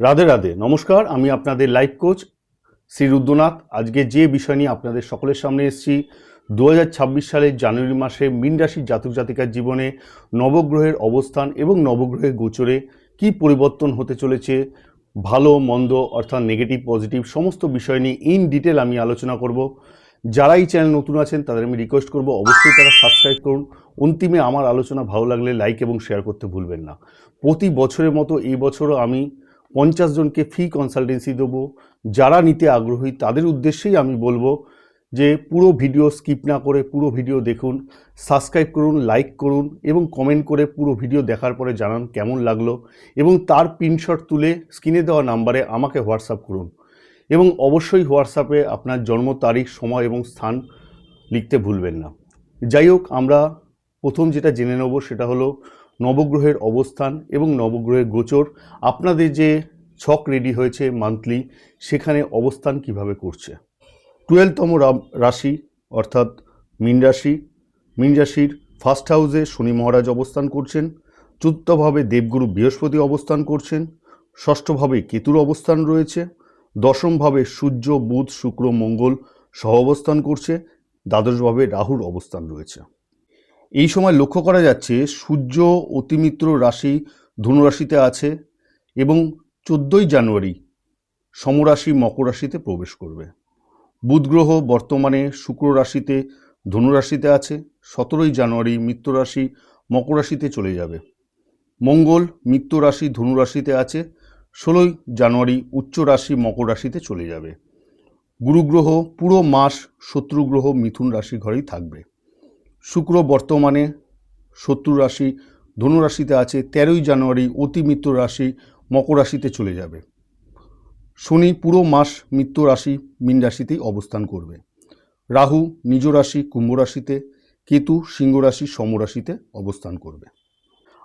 রাধে রাধে, নমস্কার। আমি আপনাদের লাইফ কোচ শ্রী রুদ্রনাথ। আজকে যে বিষয় নিয়ে আপনাদের সকলের সামনে এসেছি, 2026 সালের জানুয়ারি মাসে মীন রাশির জাতক জাতিকার জীবনে নবগ্রহের অবস্থান এবং নবগ্রহের গোচরে কি পরিবর্তন হতে চলেছে, ভালো মন্দ অর্থাৎ নেগেটিভ পজিটিভ সমস্ত বিষয় নিয়ে ইন ডিটেল আমি আলোচনা করব। যারা এই চ্যানেল নতুন আছেন তাদের আমি রিকোয়েস্ট করব অবশ্যই তারা সাবস্ক্রাইব করুন। অন্তিমে আমার আলোচনা ভালো লাগলে লাইক এবং শেয়ার করতে ভুলবেন না। প্রতি বছরের মতো এই বছরও আমি 50 জনকে ফ্রি কনসালটেন্সি দেবো। যারা নিতে আগ্রহী তাদের উদ্দেশ্যেই আমি বলবো যে পুরো ভিডিও স্কিপ না করে পুরো ভিডিও দেখুন, সাবস্ক্রাইব করুন, লাইক করুন এবং কমেন্ট করে পুরো ভিডিও দেখার পরে জানান কেমন লাগলো এবং তার প্রিন্টশট তুলে স্ক্রিনে দেওয়া নাম্বারে আমাকে হোয়াটসঅ্যাপ করুন এবং অবশ্যই হোয়াটসঅ্যাপে আপনার জন্ম তারিখ, সময় এবং স্থান লিখতে ভুলবেন না। যাই হোক, আমরা প্রথম যেটা জেনে নেব সেটা হলো নবগ্রহের অবস্থান এবং নবগ্রহের গোচর। আপনাদের যে ছক রেডি হয়েছে মান্থলি, সেখানে অবস্থান কিভাবে করছে। 12তম রাশি অর্থাৎ মীন রাশি। মীন রাশির ফার্স্ট হাউসে শনি মহারাজ অবস্থান করছেন, চতুর্থভাবে দেবগুরু বৃহস্পতি অবস্থান করছেন, ষষ্ঠভাবে কেতুর অবস্থান রয়েছে, দশমভাবে সূর্য, বুধ, শুক্র, মঙ্গল সহ অবস্থান করছে, দ্বাদশভাবে রাহুর অবস্থান রয়েছে। এই সময় লক্ষ্য করা যাচ্ছে সূর্য অতিমিত্র রাশি ধনুরাশিতে আছে এবং 14ই জানুয়ারি সমরাশি মকর রাশিতে প্রবেশ করবে। বুধ গ্রহ বর্তমানে শুক্র রাশিতে ধনুরাশিতে আছে, 17ই জানুয়ারি মিত্র রাশি মকর রাশিতে চলে যাবে। মঙ্গল মিত্র রাশি ধনুরাশিতে আছে, 16ই জানুয়ারি উচ্চ রাশি মকর রাশিতে চলে যাবে। গুরু গ্রহ পুরো মাস শত্রু গ্রহ মিথুন রাশি ঘরেই থাকবে। শুক্র বর্তমানে শত্রু রাশি ধনুরাশিতে আছে, 13ই জানুয়ারি অতি মিত্র রাশি মকর রাশিতে চলে যাবে। শনি পুরো মাস মিত্র রাশি মীন রাশিতেই অবস্থান করবে। রাহু নিজ রাশি কুম্ভ রাশিতে, কেতু সিংহ রাশি সমরাশিতে অবস্থান করবে।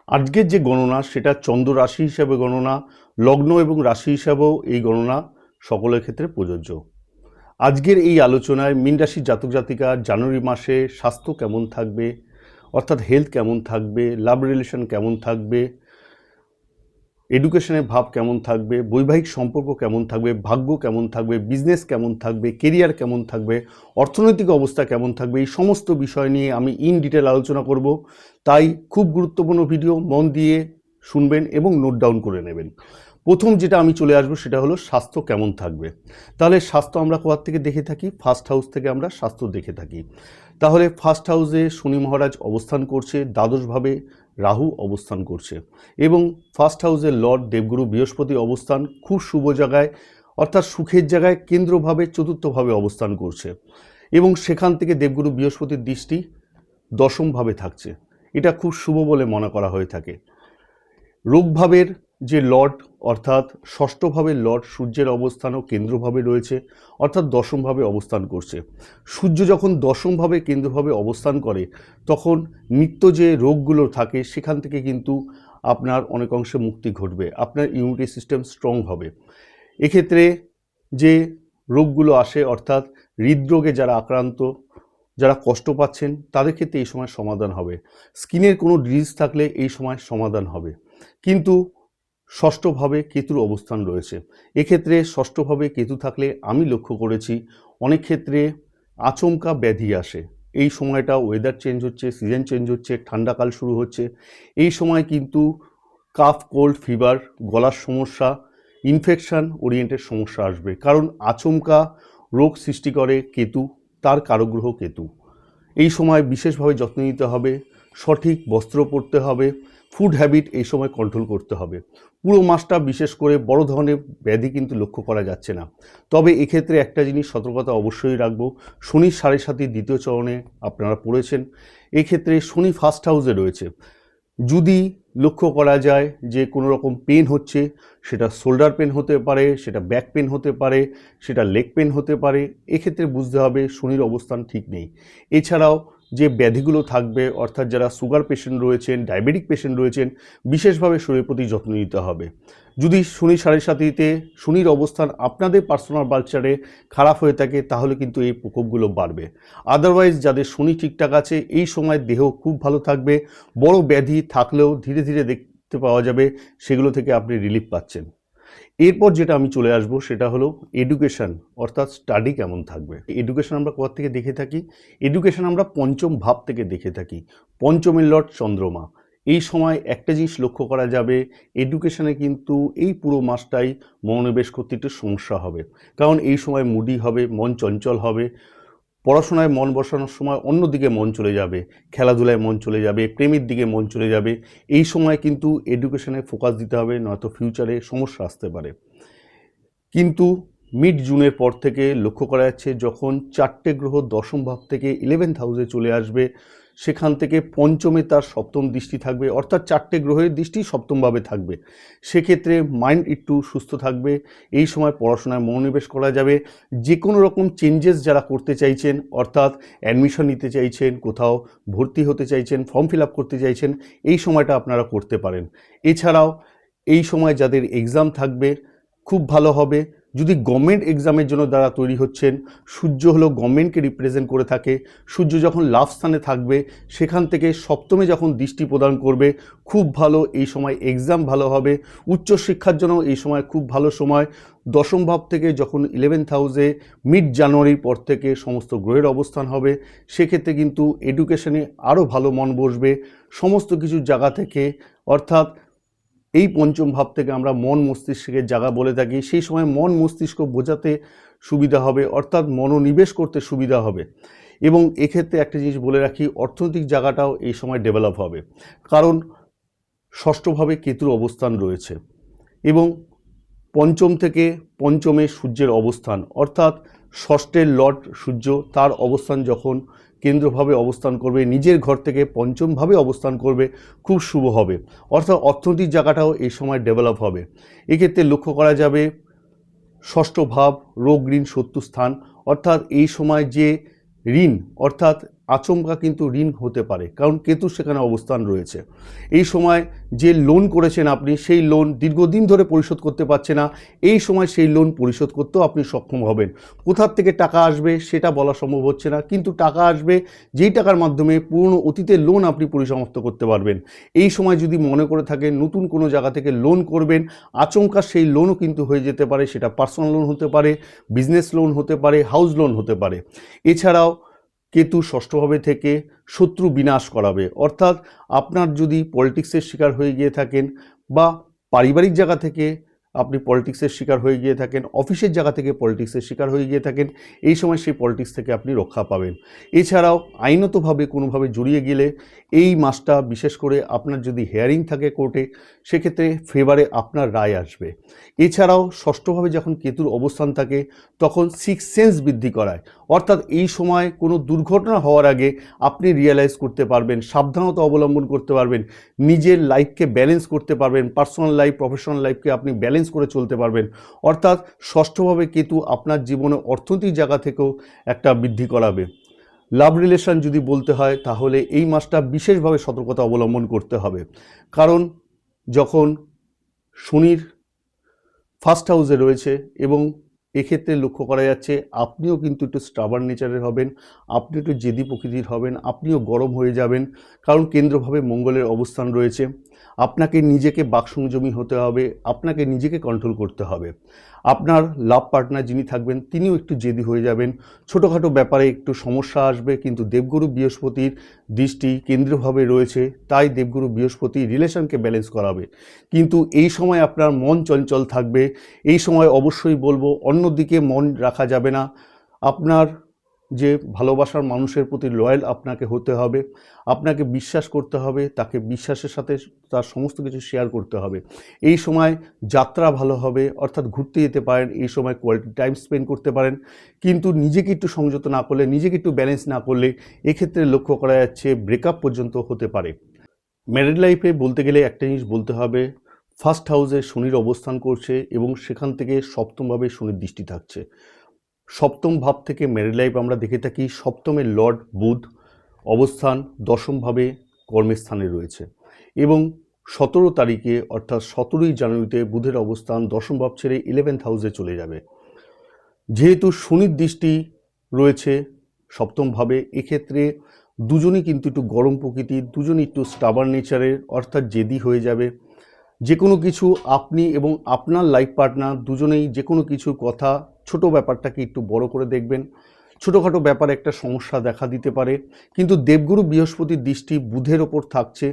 আজকের যে গণনা সেটা চন্দ্র রাশি হিসাবে গণনা, লগ্ন এবং রাশি হিসাবেও এই গণনা সকলের ক্ষেত্রে প্রযোজ্য। আজকের এই আলোচনায় মীন রাশির জাতক জাতিকা জানুয়ারি মাসে স্বাস্থ্য কেমন থাকবে, অর্থাৎ হেলথ কেমন থাকবে, লাভ রিলেশন কেমন থাকবে, এডুকেশনের ভাব কেমন থাকবে, বৈবাহিক সম্পর্ক কেমন থাকবে, ভাগ্য কেমন থাকবে, বিজনেস কেমন থাকবে, কেরিয়ার কেমন থাকবে, অর্থনৈতিক অবস্থা কেমন থাকবে, এই সমস্ত বিষয় নিয়ে আমি ইন ডিটেল আলোচনা করব। তাই খুব গুরুত্বপূর্ণ ভিডিও, মন দিয়ে শুনবেন এবং নোট ডাউন করে নেবেন। প্রথম যেটা আমি চলে আসবো সেটা হলো স্বাস্থ্য কেমন থাকবে। তাহলে স্বাস্থ্য আমরা কোথা থেকে দেখে থাকি? ফার্স্ট হাউস থেকে আমরা স্বাস্থ্য দেখে থাকি। তাহলে ফার্স্ট হাউসে শনি মহারাজ অবস্থান করছে, দ্বাদশভাবে রাহু অবস্থান করছে এবং ফার্স্ট হাউসের লর্ড দেবগুরু বৃহস্পতি অবস্থান খুব শুভ জায়গায়, অর্থাৎ সুখের জায়গায় কেন্দ্রভাবে চতুর্থভাবে অবস্থান করছে এবং সেখান থেকে দেবগুরু বৃহস্পতির দৃষ্টি দশমভাবে থাকছে। এটা খুব শুভ বলে মনে করা হয়ে থাকে। রোগভাবের যে লর্ড অর্থাৎ ষষ্ঠভাবের লর্ড সূর্যের অবস্থানও কেন্দ্রভাবে রয়েছে, অর্থাৎ দশমভাবে অবস্থান করছে। সূর্য যখন দশমভাবে কেন্দ্রভাবে অবস্থান করে তখন নিত্য যে রোগগুলো থাকে সেখান থেকে কিন্তু আপনার অনেক অংশে মুক্তি ঘটবে, আপনার ইমিউনিটি সিস্টেম স্ট্রং হবে। এক্ষেত্রে যে রোগগুলো আসে অর্থাৎ হৃদরোগে যারা আক্রান্ত, যারা কষ্ট পাচ্ছেন তাদের ক্ষেত্রে এই সময় সমাধান হবে। স্কিনের কোনো ডিজিজ থাকলে এই সময় সমাধান হবে। কিন্তু ষষ্ঠভাবে কেতুর অবস্থান রয়েছে, এক্ষেত্রে ষষ্ঠভাবে কেতু থাকলে আমি লক্ষ্য করেছি অনেক ক্ষেত্রে আচমকা ব্যাধি আসে। এই সময়টা ওয়েদার চেঞ্জ হচ্ছে, সিজন চেঞ্জ হচ্ছে, ঠান্ডাকাল শুরু হচ্ছে, এই সময় কিন্তু কাফ, কোল্ড, ফিভার, গলার সমস্যা, ইনফেকশন ওরিয়েন্টেড সমস্যা আসবে, কারণ আচমকা রোগ সৃষ্টি করে কেতু, তার কারগ্রহ কেতু। এই সময় বিশেষভাবে যত্ন নিতে হবে, সঠিক বস্ত্র পরতে হবে, ফুড হ্যাবিট এই সময় কন্ট্রোল করতে হবে। পুরো মাসটা বিশেষ করে বড় ধরনের ব্যাধি কিন্তু লক্ষ্য করা যাচ্ছে না। তবে এক্ষেত্রে একটা জিনিস সতর্কতা অবশ্যই রাখবো, শনির 7.5 দ্বিতীয় চরণে আপনারা পড়েছেন, এক্ষেত্রে শনি ফার্স্ট হাউসে রয়েছে। যদি লক্ষ্য করা যায় যে কোনো রকম পেন হচ্ছে, সেটা শোল্ডার পেন হতে পারে, সেটা ব্যাক পেন হতে পারে, সেটা লেগ পেন হতে পারে, এক্ষেত্রে বুঝতে হবে শনির অবস্থান ঠিক নেই। এছাড়াও যে ব্যাধিগুলো থাকবে অর্থাৎ যারা সুগার পেশেন্ট রয়েছেন, ডায়াবেটিক পেশেন্ট রয়েছেন, বিশেষভাবে শরীরের প্রতি যত্ন নিতে হবে। যদি শনি 7.5-তে শনির অবস্থান আপনাদের পার্সোনাল বালচারে খারাপ হয়ে থাকে তাহলে কিন্তু এই প্রকোপগুলো বাড়বে। আদারওয়াইজ যাদের শনি ঠিকঠাক আছে এই সময় দেহ খুব ভালো থাকবে, বড় ব্যাধি থাকলেও ধীরে ধীরে দেখতে পাওয়া যাবে সেগুলো থেকে আপনি রিলিফ পাচ্ছেন। এরপর যেটা আমি চলে আসবো সেটা হলো এডুকেশন, অর্থাৎ স্টাডি কেমন থাকবে। এডুকেশন আমরা কোথা থেকে দেখে থাকি? এডুকেশন আমরা পঞ্চম ভাব থেকে দেখে থাকি। পঞ্চমের লর্ড চন্দ্রমা। এই সময় একটা জিনিস লক্ষ্য করা যাবে, এডুকেশনে কিন্তু এই পুরো মাসটাই মনোনিবেশ করতে একটু সমস্যা হবে, কারণ এই সময় মুডি হবে, মন চঞ্চল হবে, পড়াশোনায় মন বসানোর সময় অন্যদিকে মন চলে যাবে, খেলাধুলায় মন চলে যাবে, প্রেমের দিকে মন চলে যাবে। এই সময় কিন্তু এডুকেশনে ফোকাস দিতে হবে, নয়তো ফিউচারে সমস্যা আসতে পারে। কিন্তু মিড জুনের পর থেকে লক্ষ্য করা যাচ্ছে যখন 4টে গ্রহ দশম ভাব থেকে 11th হাউসে চলে আসবে, সেখান থেকে পঞ্চমে তার সপ্তম দৃষ্টি থাকবে, অর্থাৎ 4টে গ্রহের দৃষ্টি সপ্তমভাবে থাকবে। সেক্ষেত্রে মাইন্ড একটু সুস্থ থাকবে। এই সময় পড়াশোনায় মনোনিবেশ করা যাবে। যে কোনো রকম চেঞ্জেস যারা করতে চাইছেন, অর্থাৎ অ্যাডমিশন নিতে চাইছেন, কোথাও ভর্তি হতে চাইছেন, ফর্ম ফিল আপ করতে চাইছেন, এই সময়টা আপনারা করতে পারেন। এছাড়াও এই সময় যাদের এক্সাম থাকবে খুব ভালো হবে। যদি গভর্নমেন্ট এক্সামের জন্য যারা তৈরি হচ্ছেন, সূর্য হলো গভর্নমেন্টকে রিপ্রেজেন্ট করে থাকে। সূর্য যখন লাভ স্থানে থাকবে, সেখান থেকে সপ্তমে যখন দৃষ্টি প্রদান করবে, খুব ভালো, এই সময় এক্সাম ভালো হবে। উচ্চশিক্ষার জন্য এই সময় খুব ভালো সময়। দশম ভাব থেকে যখন 11th হাউসে মিড জানুয়ারির পর থেকে সমস্ত গ্রহের অবস্থান হবে, সেক্ষেত্রে কিন্তু এডুকেশনে আরও ভালো মন বসবে সমস্ত কিছু জায়গা থেকে। অর্থাৎ এই পঞ্চম ভাব থেকে আমরা মন মস্তিষ্কের জায়গা বলে থাকি, সেই সময় মন মস্তিষ্ক বোঝাতে সুবিধা হবে, অর্থাৎ মনোনিবেশ করতে সুবিধা হবে। এবং এক্ষেত্রে একটা জিনিস বলে রাখি, অর্থনৈতিক জায়গাটাও এই সময় ডেভেলপ হবে, কারণ ষষ্ঠভাবে কেতুর অবস্থান রয়েছে এবং পঞ্চম থেকে পঞ্চমে সূর্যের অবস্থান, অর্থাৎ ষষ্ঠের লর্ড সূর্য তার অবস্থান যখন কেন্দ্রভাবে অবস্থান করবে, নিজের ঘর থেকে পঞ্চমভাবে অবস্থান করবে, খুব শুভ হবে। অর্থাৎ অর্থনৈতিক জায়গাটাও এই সময় ডেভেলপ হবে। এক্ষেত্রে লক্ষ্য করা যাবে ষষ্ঠ ভাব রোগ ঋণ শত্রু স্থান, অর্থাৎ এই সময় যে ঋণ, অর্থাৎ আচমকা কিন্তু ঋণ হতে পারে, কারণ কেতু সেখানে অবস্থান রয়েছে। এই সময় যে লোন করেছেন আপনি, সেই লোন দীর্ঘদিন ধরে পরিশোধ করতে পারছে না, এই সময় সেই লোন পরিশোধ করতেও আপনি সক্ষম হবেন। কোথার থেকে টাকা আসবে সেটা বলা সম্ভব হচ্ছে না, কিন্তু টাকা আসবে যেই টাকার মাধ্যমে পুরনো অতীতের লোন আপনি পরিসমাপ্ত করতে পারবেন। এই সময় যদি মনে করে থাকেন নতুন কোনো জায়গা থেকে লোন করবেন, আচমকা সেই লোনও কিন্তু হয়ে যেতে পারে। সেটা পার্সোনাল লোন হতে পারে, বিজনেস লোন হতে পারে, হাউস লোন হতে পারে। এছাড়াও কেতু ষষ্ঠভাবে থেকে শত্রু বিনাশ করাবে, অর্থাৎ আপনার যদি পলিটিক্সের শিকার হয়ে গিয়ে থাকেন, বা পারিবারিক জায়গা থেকে আপনি পলিটিক্সের শিকার হয়ে গিয়ে থাকেন, অফিসের জায়গা থেকে পলিটিক্সের শিকার হয়ে গিয়ে থাকেন, এই সময় সেই পলিটিক্স থেকে আপনি রক্ষা পাবেন। এছাড়াও আইনতভাবে কোনোভাবে জড়িয়ে গেলে এই মাসটা, বিশেষ করে আপনার যদি হেয়ারিং থাকে কোর্টে, সেক্ষেত্রে ফেভারে আপনার রায় আসবে। এছাড়াও ষষ্ঠভাবে যখন কেতুর অবস্থান থাকে, তখন সিক্স সেন্স বৃদ্ধি করায়, অর্থাৎ এই সময় কোনো দুর্ঘটনা হওয়ার আগে আপনি রিয়েলাইজ করতে পারবেন, সাবধানতা অবলম্বন করতে পারবেন, নিজের লাইফকে ব্যালেন্স করতে পারবেন, পার্সোনাল লাইফ প্রফেশনাল লাইফকে আপনি ব্যালেন্স করে চলতে পারবেন। অর্থাৎ ষষ্ঠভাবে কেতু আপনার জীবনে অর্থনৈতিক জায়গা থেকেও একটা বৃদ্ধি করাবে। লাভ রিলেশন যদি বলতে হয়, তাহলে এই মাসটা বিশেষভাবে সতর্কতা অবলম্বন করতে হবে, কারণ যখন শনির ফার্স্ট হাউসে রয়েছে, এবং এক্ষেত্রে লক্ষ্য করা যাচ্ছে আপনিও কিন্তু একটু স্টাবার্ন নেচারের হবেন, আপনি একটু জেদি প্রকৃতির হবেন, আপনিও গরম হয়ে যাবেন, কারণ কেন্দ্রভাবে মঙ্গলের অবস্থান রয়েছে। আপনাকে নিজেকে বাকসংযমী হতে হবে, আপনাকে নিজেকে কন্ট্রোল করতে হবে। আপনার লাভ পার্টনার যিনি থাকবেন তিনিও একটু জেদি হয়ে যাবেন, ছোটোখাটো ব্যাপারে একটু সমস্যা আসবে, কিন্তু দেবগুরু বৃহস্পতির দৃষ্টি কেন্দ্রভাবে রয়েছে, তাই দেবগুরু বৃহস্পতি রিলেশনকে ব্যালেন্স করাবে। কিন্তু এই সময় আপনার মন চঞ্চল থাকবে, এই সময় অবশ্যই বলবো অন্যদিকে মন রাখা যাবে না। আপনার যে ভালোবাসার মানুষের প্রতি লয়াল আপনাকে হতে হবে, আপনাকে বিশ্বাস করতে হবে, তাকে বিশ্বাসের সাথে তার সমস্ত কিছু শেয়ার করতে হবে। এই সময় যাত্রা ভালো হবে, অর্থাৎ ঘুরতে যেতে পারেন, এই সময় কোয়ালিটি টাইম স্পেন্ড করতে পারেন, কিন্তু নিজেকে একটু সংযত না করলে, নিজেকে একটু ব্যালেন্স না করলে, এক্ষেত্রে লক্ষ্য করা যাচ্ছে ব্রেকআপ পর্যন্ত হতে পারে। ম্যারিড লাইফে বলতে গেলে একটা জিনিস বলতে হবে, ফার্স্ট হাউসে শনির অবস্থান করছে এবং সেখান থেকে সপ্তমভাবে শনির দৃষ্টি থাকছে। সপ্তম ভাব থেকে ম্যারিড লাইফ আমরা দেখে থাকি, সপ্তমের লর্ড বুধ অবস্থান দশমভাবে কর্মস্থানে রয়েছে, এবং 17 তারিখে অর্থাৎ 17ই জানুয়ারিতে বুধের অবস্থান দশম ভাব ছেড়ে 11th হাউসে চলে যাবে। যেহেতু শনির দৃষ্টি রয়েছে সপ্তমভাবে, এক্ষেত্রে দুজনই কিন্তু একটু গরম প্রকৃতির, দুজনই একটু স্টাবার্ন নেচারের, অর্থাৎ জেদি হয়ে যাবে। যে কোনো কিছু আপনি এবং আপনার লাইফ পার্টনার দুজনেই যে কোনো কিছু কথা ছোট ব্যাপারটাকে একটু বড় করে দেখবেন। ছোটোখাটো ব্যাপারে একটা সমস্যা দেখা দিতে পারে, কিন্তু দেবগুরু বৃহস্পতির দৃষ্টি বুধের ওপর থাকছে,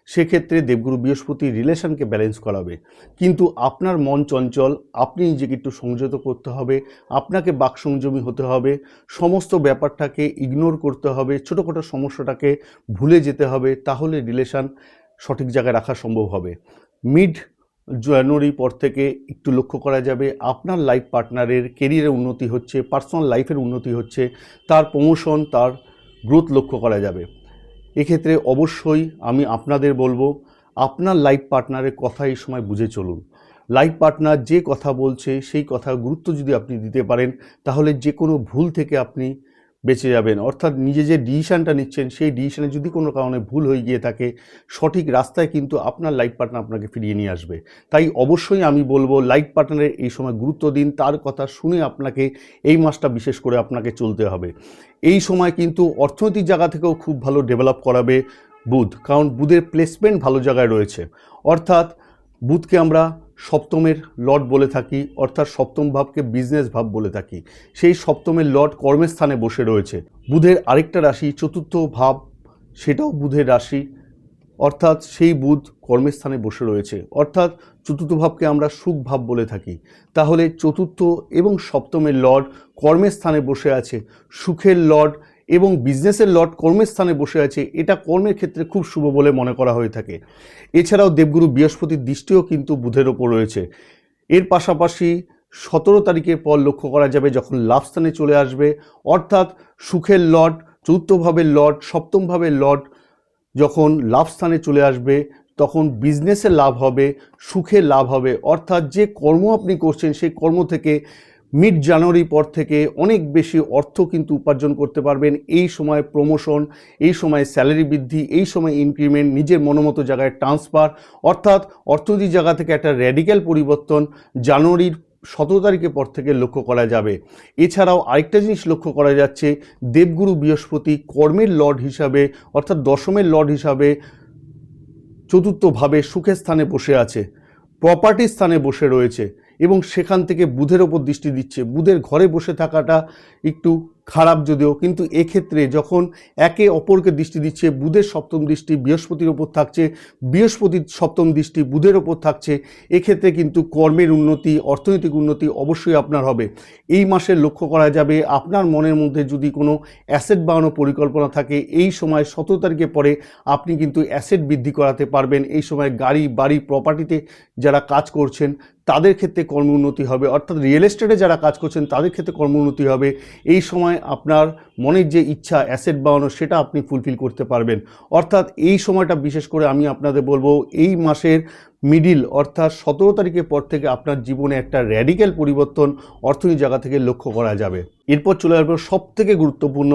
সেক্ষেত্রে দেবগুরু বৃহস্পতি রিলেশনকে ব্যালেন্স করাবে। কিন্তু আপনার মন চঞ্চল, আপনি নিজেকে একটু সংযত করতে হবে, আপনাকে বাকসংযমী হতে হবে, সমস্ত ব্যাপারটাকে ইগনোর করতে হবে, ছোটোখাটো সমস্যাটাকে ভুলে যেতে হবে, তাহলে রিলেশন সঠিক জায়গায় রাখা সম্ভব হবে। মিড জানুয়ারি পর থেকে একটু লক্ষ্য করা যাবে আপনার লাইফ পার্টনারের কেরিয়ারের উন্নতি হচ্ছে, পার্সোনাল লাইফের উন্নতি হচ্ছে, তার প্রমোশন, তার গ্রোথ লক্ষ্য করা যাবে। এক্ষেত্রে অবশ্যই আমি আপনাদের বলবো, আপনার লাইফ পার্টনারের কথা এই সময় বুঝে চলুন। লাইফ পার্টনার যে কথা বলছে সেই কথা গুরুত্ব যদি আপনি দিতে পারেন, তাহলে যে কোনো ভুল থেকে আপনি বেঁচে যাবেন। অর্থাৎ নিজে যে ডিসিশানটা নিচ্ছেন সেই ডিসিশানে যদি কোনো কারণে ভুল হয়ে গিয়ে থাকে, সঠিক রাস্তায় কিন্তু আপনার লাইফ পার্টনার আপনাকে ফিরিয়ে নিয়ে আসবে। তাই অবশ্যই আমি বলবো লাইফ পার্টনারের এই সময় গুরুত্ব দিন, তার কথা শুনে আপনাকে এই মাসটা বিশেষ করে আপনাকে চলতে হবে। এই সময় কিন্তু অর্থনৈতিক জায়গা থেকেও খুব ভালো ডেভেলপ করাবে বুধ, কারণ বুধের প্লেসমেন্ট ভালো জায়গায় রয়েছে। অর্থাৎ বুধকে আমরা সপ্তমের লর্ড বলে থাকি, অর্থাৎ সপ্তম ভাবকে বিজনেস ভাব বলে থাকি। সেই সপ্তমের লর্ড কর্মের স্থানে বসে রয়েছে। বুধের আরেকটা রাশি চতুর্থ ভাব, সেটাও বুধের রাশি, অর্থাৎ সেই বুধ কর্মের স্থানে বসে রয়েছে। অর্থাৎ চতুর্থ ভাবকে আমরা সুখ ভাব বলে থাকি। তাহলে চতুর্থ এবং সপ্তমের লর্ড কর্মের স্থানে বসে আছে, সুখের লর্ড এবং বিজনেসের লর্ড কর্মের স্থানে বসে আছে, এটা কর্মের ক্ষেত্রে খুব শুভ বলে মনে করা হয়ে থাকে। এছাড়াও দেবগুরু বৃহস্পতির দৃষ্টিও কিন্তু বুধের ওপর রয়েছে। এর পাশাপাশি 17 তারিখের পর লক্ষ্য করা যাবে যখন লাভ স্থানে চলে আসবে, অর্থাৎ সুখের লর্ড, চতুর্থ ভাবের লর্ড, সপ্তম ভাবের লর্ড যখন লাভ স্থানে চলে আসবে, তখন বিজনেসে লাভ হবে, সুখে লাভ হবে। অর্থাৎ যে কর্ম আপনি করছেন সেই কর্ম থেকে মিড জানুয়ারি পর থেকে অনেক বেশি অর্থ কিন্তু উপার্জন করতে পারবেন। এই সময় প্রমোশন, এই সময় স্যালারি বৃদ্ধি, এই সময় ইনক্রিমেন্ট, নিজের মনোমতো জায়গায় ট্রান্সফার, অর্থাৎ অর্থনৈতিক জায়গা থেকে একটা র্যাডিক্যাল পরিবর্তন জানুয়ারির 17 তারিখের পর থেকে লক্ষ্য করা যাবে। এছাড়াও আরেকটা জিনিস লক্ষ্য করা যাচ্ছে, দেবগুরু বৃহস্পতি কর্মের লর্ড হিসাবে, অর্থাৎ দশমের লর্ড হিসাবে চতুর্থভাবে সুখের স্থানে বসে আছে, প্রপার্টির স্থানে বসে রয়েছে এবং সেখান থেকে বুধের ওপর দৃষ্টি দিচ্ছে। বুধের ঘরে বসে থাকাটা একটু খারাপ যদিও, কিন্তু এক্ষেত্রে যখন একে অপরকে দৃষ্টি দিচ্ছে, বুধের সপ্তম দৃষ্টি বৃহস্পতির ওপর থাকছে, বৃহস্পতির সপ্তম দৃষ্টি বুধের ওপর থাকছে, এক্ষেত্রে কিন্তু কর্মের উন্নতি, অর্থনৈতিক উন্নতি অবশ্যই আপনার হবে। এই মাসে লক্ষ্য করা যাবে আপনার মনের মধ্যে যদি কোনো অ্যাসেট বাড়ানোর পরিকল্পনা থাকে, এই সময় 17 তারিখের পরে আপনি কিন্তু অ্যাসেট বৃদ্ধি করাতে পারবেন। এই সময় গাড়ি বাড়ি প্রপার্টিতে যারা কাজ করছেন তাদের ক্ষেত্রে কর্ম উন্নতি হবে, অর্থাৎ রিয়েল এস্টেটে যারা কাজ করছেন তাদের ক্ষেত্রে কর্ম উন্নতি হবে। এই সময় আপনার মনের যে ইচ্ছা অ্যাসেট বাড়ানো সেটা আপনি ফুলফিল করতে পারবেন। অর্থাৎ এই সময়টা বিশেষ করে আমি আপনাদের বলবো, এই মাসের মিডিল অর্থাৎ 17 তারিখের পর থেকে আপনার জীবনে একটা র্যাডিক্যাল পরিবর্তন অর্থনৈতিক জায়গা থেকে লক্ষ্য করা যাবে। এরপর চলে আসবে সবথেকে গুরুত্বপূর্ণ,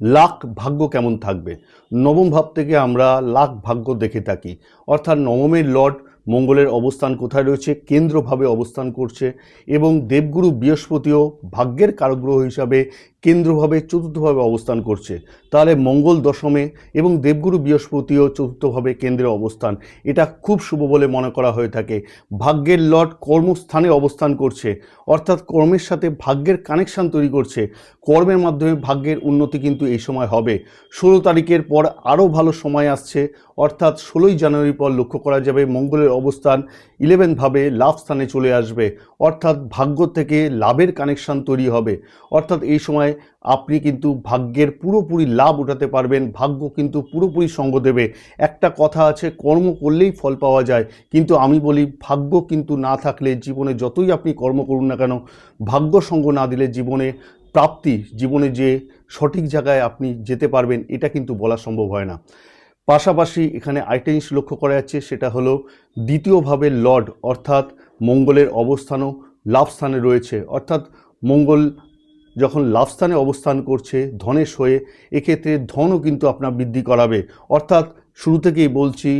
লাক ভাগ্য কেমন থাকবে। নবম ভাব থেকে আমরা লাক ভাগ্য দেখে থাকি, অর্থাৎ নবমের লর্ড মঙ্গলের অবস্থান কোথায় রয়েছে, কেন্দ্রভাবে অবস্থান করছে এবং দেবগুরু বৃহস্পতিও ভাগ্যের কারগ্রহ হিসাবে কেন্দ্রভাবে চতুর্থভাবে অবস্থান করছে। তাহলে মঙ্গল দশমে এবং দেবগুরু বৃহস্পতিও চতুর্থভাবে কেন্দ্রে অবস্থান, এটা খুব শুভ বলে মনে করা হয়ে থাকে। ভাগ্যের লর্ড কর্মস্থানে অবস্থান করছে, অর্থাৎ কর্মের সাথে ভাগ্যের কানেকশান তৈরি করছে। কর্মের মাধ্যমে ভাগ্যের উন্নতি কিন্তু এই সময় হবে। 16 তারিখের পর আরও ভালো সময় আসছে, অর্থাৎ 16ই জানুয়ারির পর লক্ষ্য করা যাবে মঙ্গলের অবস্থান 11 ভাবে লাভ স্থানে চলে আসবে, অর্থাৎ ভাগ্য থেকে লাভের কানেকশান তৈরি হবে। অর্থাৎ এই সময় আপনি কিন্তু ভাগ্যের পুরোপুরি লাভ উঠাতে পারবেন, ভাগ্য কিন্তু পুরোপুরি সঙ্গ দেবে। একটা কথা আছে, কর্ম করলেই ফল পাওয়া যায়, কিন্তু আমি বলি ভাগ্য কিন্তু না থাকলে জীবনে যতই আপনি কর্ম করুন না কেন, ভাগ্য সঙ্গ না দিলে জীবনে প্রাপ্তি, জীবনে যে সঠিক জায়গায় আপনি যেতে পারবেন এটা কিন্তু বলা সম্ভব হয় না। পাশাপাশি এখানে আরেকটা জিনিস লক্ষ্য করা যাচ্ছে, সেটা হলো দ্বিতীয়ভাবে লর্ড অর্থাৎ মঙ্গলের অবস্থানও লাভ স্থানে রয়েছে। অর্থাৎ মঙ্গল যখন লাভ স্থানে অবস্থান করছে ধনেশ হয়ে, এক্ষেত্রে ধনও কিন্তু আপনার বৃদ্ধি করাবে। অর্থাৎ শুরু থেকেই বলছি,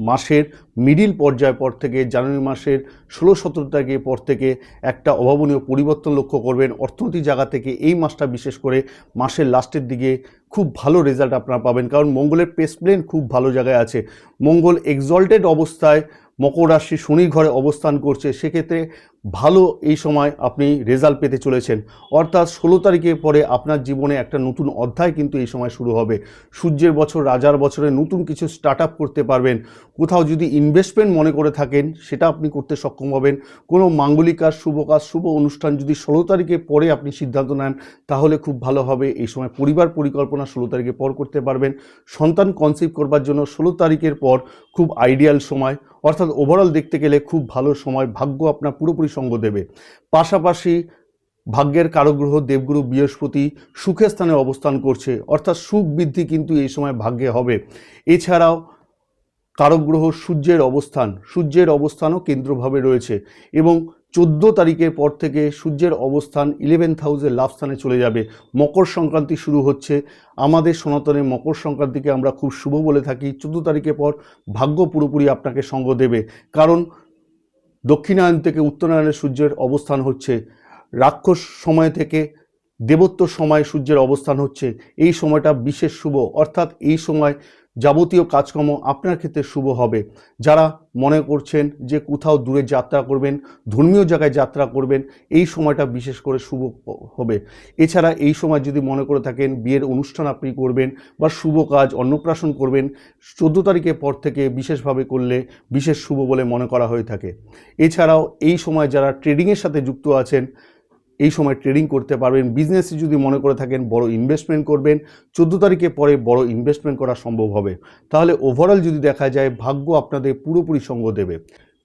মাসের মিডিল পর্যায় পর থেকে জানুয়ারি মাসের 16-17 তারিখের পর থেকে একটা অভাবনীয় পরিবর্তন লক্ষ্য করবেন অর্থনৈতিক জায়গা থেকে। এই মাসটা বিশেষ করে মাসের লাস্টের দিকে খুব ভালো রেজাল্ট আপনারা পাবেন, কারণ মঙ্গলের প্লেসমেন্ট খুব ভালো জায়গায় আছে। মঙ্গল এক্সল্টেড অবস্থায় মকর রাশি শনির ঘরে অবস্থান করছে, সেক্ষেত্রে ভালো এই সময় আপনি রেজাল্ট পেতে চলেছেন। অর্থাৎ 16 তারিখের পরে আপনার জীবনে একটা নতুন অধ্যায় কিন্তু এই সময় শুরু হবে। সূর্যের বছর রাজার বছরে নতুন কিছু স্টার্ট আপ করতে পারবেন। কোথাও যদি ইনভেস্টমেন্ট মনে করে থাকেন সেটা আপনি করতে সক্ষম হবেন। কোনো মাঙ্গলিক কাজ, শুভ কাজ, শুভ অনুষ্ঠান যদি 16 তারিখের পরে আপনি সিদ্ধান্ত নেন তাহলে খুব ভালো হবে। এই সময় পরিবার পরিকল্পনা 16 তারিখের পর করতে পারবেন। সন্তান কনসিভ করবার জন্য 16 তারিখের পর খুব আইডিয়াল সময়। অর্থাৎ ওভারঅল দেখতে গেলে খুব ভালো সময়, ভাগ্য আপনার পুরোপুরি সঙ্গ দেবে। পাশাপাশি ভাগ্যের কারগ্রহ দেবগুরু বৃহস্পতি সুখের স্থানে অবস্থান করছে, অর্থাৎ সুখ বৃদ্ধি কিন্তু এই সময় ভাগ্যে হবে। এছাড়াও কারগ্রহ সূর্যের অবস্থানও কেন্দ্রভাবে রয়েছে এবং 14 তারিখের পর থেকে সূর্যের অবস্থান 11th হাউসে লাভ স্থানে চলে যাবে। মকর সংক্রান্তি শুরু হচ্ছে। আমাদের সনাতনে মকর সংক্রান্তিকে আমরা খুব শুভ বলে থাকি। 14 তারিখের পর ভাগ্য পুরোপুরি আপনাকে সঙ্গ দেবে, কারণ দক্ষিণায়ন থেকে উত্তরায়ণে সূর্যের অবস্থান হচ্ছে। রাক্ষস সময় থেকে দেবত্ব সময় সূর্যের অবস্থান হচ্ছে। এই সময়টা বিশেষ শুভ, অর্থাৎ এই সময় যাবতীয় কাজকর্ম আপনার ক্ষেত্রে শুভ হবে। যারা মনে করছেন যে কোথাও দূরে যাত্রা করবেন, ধর্মীয় জায়গায় যাত্রা করবেন, এই সময়টা বিশেষ করে শুভ হবে। এছাড়া এই সময় যদি মনে করে থাকেন বিয়ের অনুষ্ঠান আপনি করবেন বা শুভ কাজ অন্নপ্রাশন করবেন, 14 তারিখের পর থেকে বিশেষভাবে করলে বিশেষ শুভ বলে মনে করা হয়ে থাকে। এছাড়াও এই সময় যারা ট্রেডিংয়ের সাথে যুক্ত আছেন এই সময় ট্রেডিং করতে পারবেন। বিজনেসে যদি মনে করে থাকেন বড় ইনভেস্টমেন্ট করবেন, 14 তারিখের পরে বড় ইনভেস্টমেন্ট করা সম্ভব হবে। তাহলে ওভারঅল যদি দেখা যায় ভাগ্য আপনাদের পুরোপুরি সঙ্গ দেবে।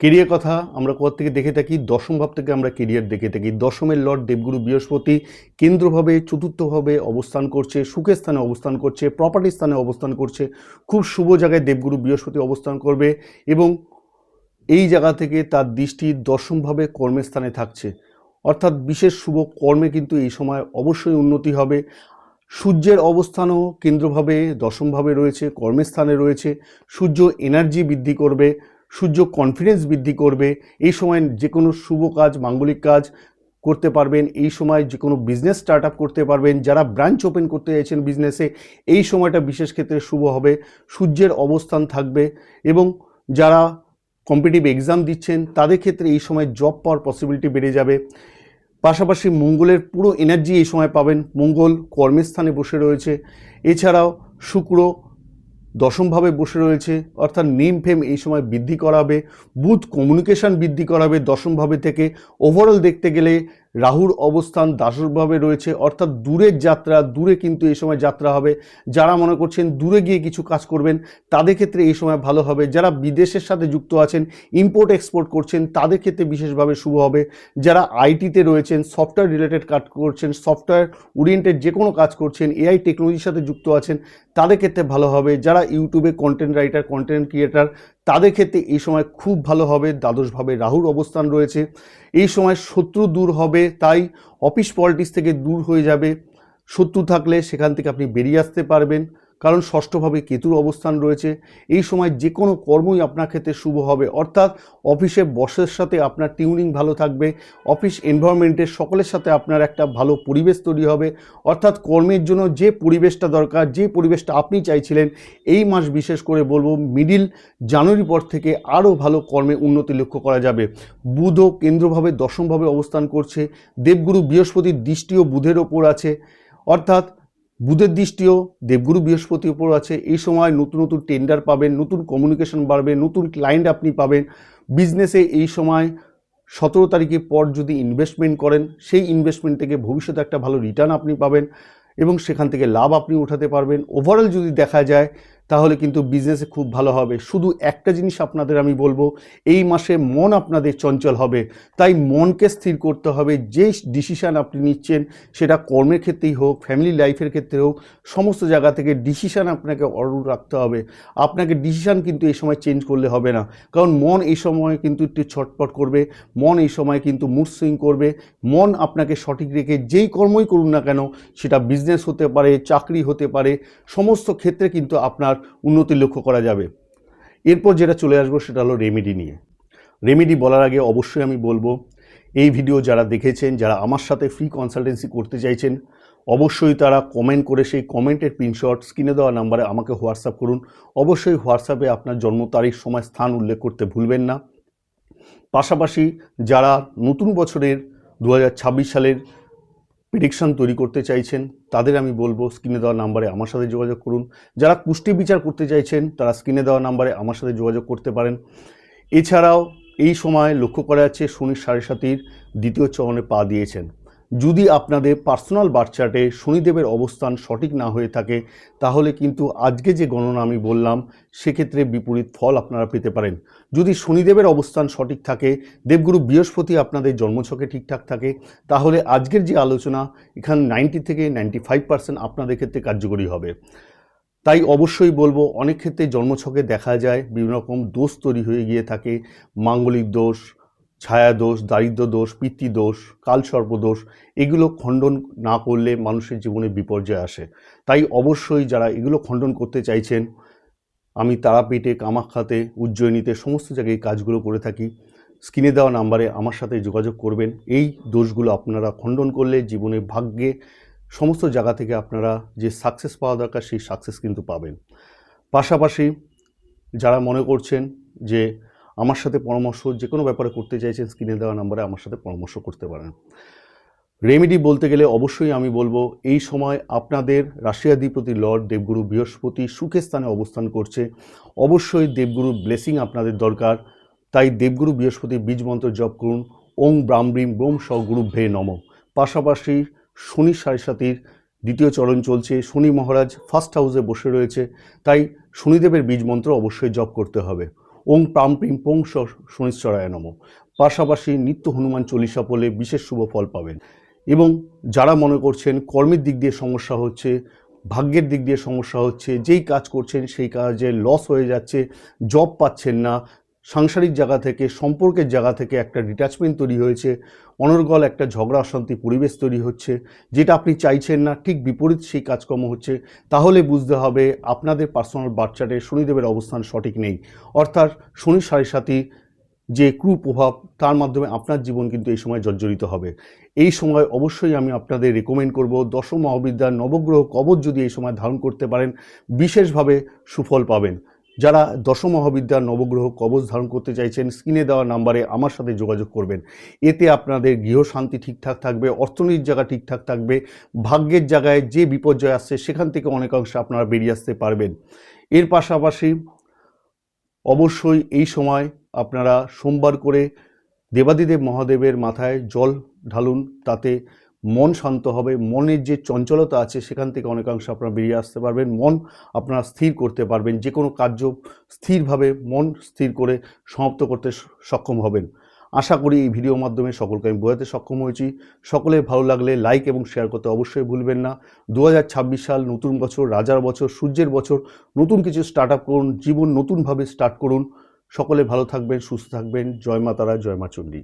কেরিয়ার কথা আমরা কোথা থেকে দেখে থাকি, দশম ভাব থেকে আমরা কেরিয়ার দেখে থাকি। দশমের লর্ড দেবগুরু বৃহস্পতি কেন্দ্রভাবে চতুর্থভাবে অবস্থান করছে, সুখের স্থানে অবস্থান করছে, প্রপার্টি স্থানে অবস্থান করছে। খুব শুভ জায়গায় দেবগুরু বৃহস্পতি অবস্থান করবে এবং এই জায়গা থেকে তার দৃষ্টি দশমভাবে কর্মের স্থানে থাকছে, অর্থাৎ বিশেষ শুভ কর্মে কিন্তু এই সময় অবশ্যই উন্নতি হবে। সূর্যের অবস্থানও কেন্দ্রভাবে দশমভাবে রয়েছে, কর্মের স্থানে রয়েছে। সূর্য এনার্জি বৃদ্ধি করবে, সূর্য কনফিডেন্স বৃদ্ধি করবে। এই সময় যে কোনো শুভ কাজ, মাঙ্গলিক কাজ করতে পারবেন। এই সময় যে কোনো বিজনেস স্টার্ট আপ করতে পারবেন। যারা ব্রাঞ্চ ওপেন করতে চাইছেন বিজনেসে, এই সময়টা বিশেষ ক্ষেত্রে শুভ হবে। সূর্যের অবস্থান থাকবে এবং যারা কম্পিটিটিভ এক্সাম দিচ্ছেন তাদের ক্ষেত্রে এই সময় জব পাওয়ার পসিবিলিটি বেড়ে যাবে। পাশাপাশি মঙ্গলের পুরো এনার্জি এই সময় পাবেন। মঙ্গল কর্মের স্থানে বসে রয়েছে। এছাড়াও শুক্র দশমভাবে বসে রয়েছে, অর্থাৎ নেম ফেম এই সময় বৃদ্ধি করাবে। বুধ কমিউনিকেশন বৃদ্ধি করাবে দশমভাবে থেকে। ওভারঅল দেখতে গেলে রাহুর অবস্থান দ্বাদশভাবে রয়েছে, অর্থাৎ দূরের যাত্রা, দূরে কিন্তু এই সময় যাত্রা হবে। যারা মনে করছেন দূরে গিয়ে কিছু কাজ করবেন তাদের ক্ষেত্রে এই সময় ভালো হবে। যারা বিদেশের সাথে যুক্ত আছেন, ইম্পোর্ট এক্সপোর্ট করছেন, তাদের ক্ষেত্রে বিশেষভাবে শুভ হবে। যারা আইটিতে রয়েছেন, সফটওয়্যার রিলেটেড কাজ করছেন, সফটওয়্যার ওরিয়েন্টেড যে কোনো কাজ করছেন, এআই টেকনোলজির সাথে যুক্ত আছেন, তাদের ক্ষেত্রে ভালো হবে। যারা ইউটিউবে কন্টেন্ট রাইটার, কন্টেন্ট ক্রিয়েটার, তাদের ক্ষেত্রে এই সময় খুব ভালো হবে। দ্বাদশভাবে রাহুর অবস্থান রয়েছে। এই সময় শত্রু দূর হবে, তাই অফিস পলিটিক্স থেকে দূর হয়ে যাবে। শত্রু থাকলে সেখান থেকে আপনি বেরিয়ে আসতে পারবেন, কারণ ষষ্ঠভাবে কেতুর অবস্থান রয়েছে। এই সময় যে কোনো কর্মই আপনার ক্ষেত্রে শুভ হবে, অর্থাৎ অফিসে বসের সাথে আপনার টিউনিং ভালো থাকবে। অফিস এনভায়রনমেন্টের সকলের সাথে আপনার একটা ভালো পরিবেশ তৈরি হবে, অর্থাৎ কর্মের জন্য যে পরিবেশটা দরকার, যে পরিবেশটা আপনি চাইছিলেন, এই মাস বিশেষ করে বলবো মিডিল জানুয়ারি পর থেকে আরও ভালো কর্মে উন্নতি লক্ষ্য করা যাবে। বুধও কেন্দ্রভাবে দশমভাবে অবস্থান করছে। দেবগুরু বৃহস্পতির দৃষ্টিও বুধের ওপর আছে, অর্থাৎ বুধের দৃষ্টিও দেবগুরু বৃহস্পতির উপর আছে। এই সময় নতুন নতুন টেন্ডার পাবেন, নতুন কমিউনিকেশন বাড়বে, নতুন ক্লায়েন্ট আপনি পাবেন। বিজনেসে এই সময় 17 তারিখের পর যদি ইনভেস্টমেন্ট করেন, সেই ইনভেস্টমেন্ট থেকে ভবিষ্যতে একটা ভালো রিটার্ন আপনি পাবেন এবং সেখান থেকে লাভ আপনি উঠাতে পারবেন। ওভারঅল যদি দেখা যায় তাহলে কিন্তু বিজনেসে খুব ভালো হবে। শুধু একটা জিনিস আপনাদের আমি বলবো, এই মাসে মন আপনাদের চঞ্চল হবে, তাই মনকে স্থির করতে হবে। যে ডিসিশান আপনি নিচ্ছেন, সেটা কর্মের ক্ষেত্রেই হোক, ফ্যামিলি লাইফের ক্ষেত্রে হোক, সমস্ত জায়গা থেকে ডিসিশান আপনাকে অটুট রাখতে হবে। আপনাকে ডিসিশান কিন্তু এই সময় চেঞ্জ করলে হবে না, কারণ মন এই সময় কিন্তু একটু ছটপট করবে, মন এই সময় কিন্তু মুড সুইং করবে। মন আপনাকে সঠিক রেখে যেই কর্মই করুন না কেন, সেটা বিজনেস হতে পারে, চাকরি হতে পারে, সমস্ত ক্ষেত্রে কিন্তু আপনার উন্নতি লক্ষ্য করা যাবে। এরপর যেটা চলে আসবো সেটা হলো রেমেডি নিয়ে। রেমেডি বলার আগে অবশ্যই আমি বলবো, এই ভিডিও যারা দেখেছেন, যারা আমার সাথে ফ্রি কনসালটেন্সি করতে চাইছেন, অবশ্যই তারা কমেন্ট করে সেই কমেন্টের প্রিন্টশট স্ক্রিনে দেওয়া নাম্বারে আমাকে হোয়াটসঅ্যাপ করুন। অবশ্যই হোয়াটসঅ্যাপে আপনার জন্ম তারিখ, সময়, স্থান উল্লেখ করতে ভুলবেন না। পাশাপাশি যারা নতুন বছরের 2026 সালের প্রেডিকশন তৈরি করতে চাইছেন তাদের আমি বলবো স্ক্রিনে দেওয়া নাম্বারে আমার সাথে যোগাযোগ করুন। যারা কুষ্টি বিচার করতে চাইছেন তারা স্ক্রিনে দেওয়া নাম্বারে আমার সাথে যোগাযোগ করতে পারেন। এছাড়াও এই সময় লক্ষ্য করা যাচ্ছে শনি 7.5 দ্বিতীয় চরণে পা দিয়েছেন। যদি আপনাদের পার্সোনাল বার্থ চার্টে শনিদেবের অবস্থান সঠিক না হয়ে থাকে তাহলে কিন্তু আজকে যে গণনা আমি বললাম সেক্ষেত্রে বিপরীত ফল আপনারা পেতে পারেন। যদি শনিদেবের অবস্থান সঠিক থাকে, দেবগুরু বৃহস্পতি আপনাদের জন্মছকে ঠিকঠাক থাকে, তাহলে আজকের যে আলোচনা এখানে 90 থেকে 95% আপনাদের ক্ষেত্রে কার্যকরী হবে। তাই অবশ্যই বলবো, অনেক ক্ষেত্রে জন্মছকে দেখা যায় বিভিন্ন রকম দোষ তৈরি হয়ে গিয়ে থাকে, মাঙ্গলিক দোষ, ছায়া দোষ, দারিদ্র দোষ, পিতৃদোষ, কালসর্পদোষ, এগুলো খণ্ডন না করলে মানুষের জীবনে বিপর্যয় আসে। তাই অবশ্যই যারা এগুলো খণ্ডন করতে চাইছেন, আমি তারাপীঠে, কামাখ্যাতে, উজ্জয়িনীতে সমস্ত জায়গায় কাজগুলো করে থাকি। স্ক্রিনে দেওয়া নাম্বারে আমার সাথে যোগাযোগ করবেন। এই দোষগুলো আপনারা খণ্ডন করলে জীবনে ভাগ্যে সমস্ত জায়গা থেকে আপনারা যে সাকসেস পাওয়া দরকার সেই সাকসেস কিন্তু পাবেন। পাশাপাশি যারা মনে করছেন যে আমার সাথে পরামর্শ যে কোনো ব্যাপারে করতে চাইছেন, স্ক্রিনে দেওয়া নাম্বারে আমার সাথে পরামর্শ করতে পারেন। রেমেডি বলতে গেলে অবশ্যই আমি বলবো, এই সময় আপনাদের রাশিয়াধিপতি লর্ড দেবগুরু বৃহস্পতি সুখের স্থানে অবস্থান করছে। অবশ্যই দেবগুরুর ব্লেসিং আপনাদের দরকার। তাই দেবগুরু বৃহস্পতির বীজ মন্ত্র জপ করুন, ওং ব্রাহ্মীম ব্রোম স গুরুভ্যে নমঃ। পাশাপাশি শনি 7.5 দ্বিতীয় চরণ চলছে, শনি মহারাজ ফার্স্ট হাউসে বসে রয়েছে, তাই শনিদেবের বীজ মন্ত্র অবশ্যই জপ করতে হবে, ওং প্রাম প্রিম পং স শনিশ্চরায় নমঃ। পাশাপাশি নিত্য হনুমান চল্লিশা পড়লে বিশেষ শুভ ফল পাবেন। এবং যারা মনে করছেন কর্মের দিক দিয়ে সমস্যা হচ্ছে, ভাগ্যের দিক দিয়ে সমস্যা হচ্ছে, যেই কাজ করছেন সেই কাজে লস হয়ে যাচ্ছে, জব পাচ্ছেন না, সাংসারিক জায়গা থেকে, সম্পর্কের জায়গা থেকে একটা ডিট্যাচমেন্ট তৈরি হয়েছে, অনর্গল একটা ঝগড়া অশান্তি পরিবেশ তৈরি হচ্ছে, যেটা আপনি চাইছেন না, ঠিক বিপরীত সেই কাজকর্ম হচ্ছে, তাহলে বুঝতে হবে আপনাদের পার্সোনাল বার্থ চার্টে শনিদেবের অবস্থান সঠিক নেই। অর্থাৎ শনি 7.5 যে কুপ্রভাব, তার মাধ্যমে আপনার জীবন কিন্তু এই সময় জর্জরিত হবে। এই সময় অবশ্যই আমি আপনাদের রেকমেন্ড করব, দশম মহাবিদ্যার নবগ্রহ কবচ যদি এই সময় ধারণ করতে পারেন বিশেষভাবে সুফল পাবেন। যারা দশম মহাবিদ্যার নবগ্রহ কবচ ধারণ করতে চাইছেন স্ক্রিনে দেওয়া নাম্বারে আমার সাথে যোগাযোগ করবেন। এতে আপনাদের গৃহশান্তি ঠিকঠাক থাকবে, অর্থনীতির জায়গা ঠিকঠাক থাকবে, ভাগ্যের জায়গায় যে বিপর্যয় আসছে সেখান থেকে অনেকাংশে আপনারা বেরিয়ে আসতে পারবেন। এর পাশাপাশি অবশ্যই এই সময় আপনারা সোমবার করে দেবাদিদেব মহাদেবের মাথায় জল ঢালুন, তাতে মন শান্ত হবে, মনের যে চঞ্চলতা আছে সেখান থেকে অনেকাংশ আপনারা বেরিয়ে আসতে পারবেন, মন আপনারা স্থির করতে পারবেন, যে কোনো কার্য স্থিরভাবে মন স্থির করে সমাপ্ত করতে সক্ষম হবেন। আশা করি এই ভিডিওর মাধ্যমে সকলকে আমি বোঝাতে সক্ষম হয়েছি। সকলের ভালো লাগলে লাইক এবং শেয়ার করতে অবশ্যই ভুলবেন না। 2026 সাল নতুন বছর, রাজার বছর, সূর্যের বছর, নতুন কিছু স্টার্ট আপ করুন, জীবন নতুনভাবে স্টার্ট করুন। সকলে ভালো থাকবেন, সুস্থ থাকবেন। জয় মা তারা, জয় মা চণ্ডী।